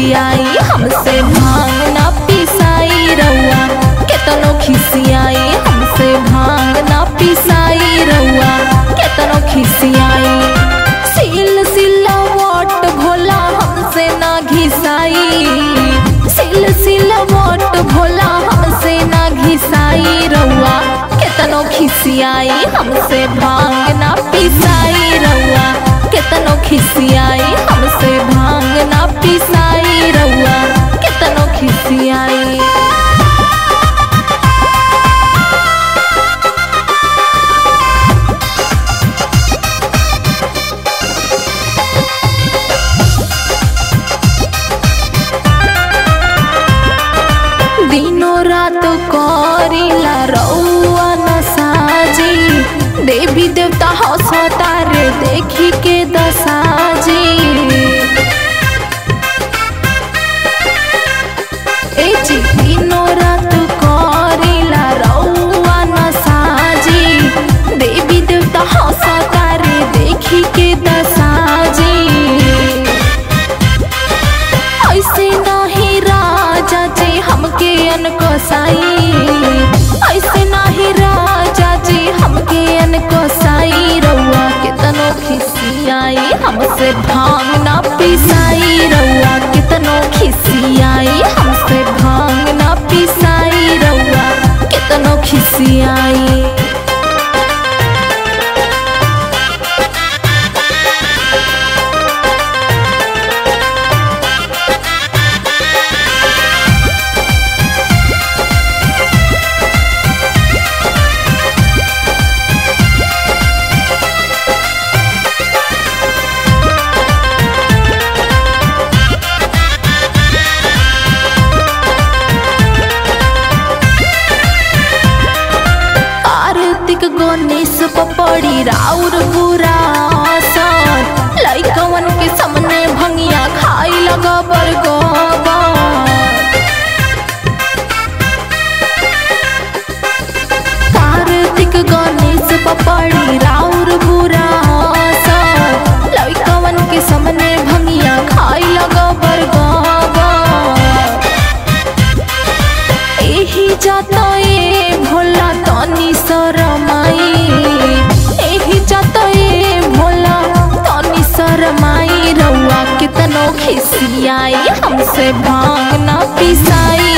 खिसियाई हमसे भांग ना पिसाई रउआ केतनो खिसियाई हमसे भांग ना पिसाई रउआ केतनो खिसियाई। सिल सिलावट भोला हमसे ना घिसाई, सिल सिलावट भोला हमसे ना घिसाई रउआ केतनो खिसियाई हमसे भांग ना पिसाई रउआ केतनो खिसियाई हमसे भांग ना पिसाई रउआ केतनो खिसियाई। दिनों रात करिला रउआ नसाजी, देवी देवता हंसता रे देखी के दसाजी। ए जी दिनों रात करिला रउआ नसाजी, देवी देवता हंसता रे देखी के दसाजी। ऐसे नहीं राजा जी हमके अनकोसाई, ऐसे नहीं राजा जी हमके अनकोसाई रउआ केतनो खिसियाई हमसे भांग ना पिसाई रउआ केतनो खिसियाई हमसे भांग ना पिसाई रउआ केतनो खिसियाई। गणेश पपड़ी राउर बुरा असर, लइकवन के सामने भंगिया खाई लगा बरगोबर। कार्तिक गणेश पपड़ी राउर बुरा असर, लइकवन के सामने भंगिया खाई लगा बरगोबर। एही जाता ए भोला तनी शरमाई, एही जाता ए भोला तनी शरमाई रउआ केतनो खिसियाई हमसे भांग ना पिसाई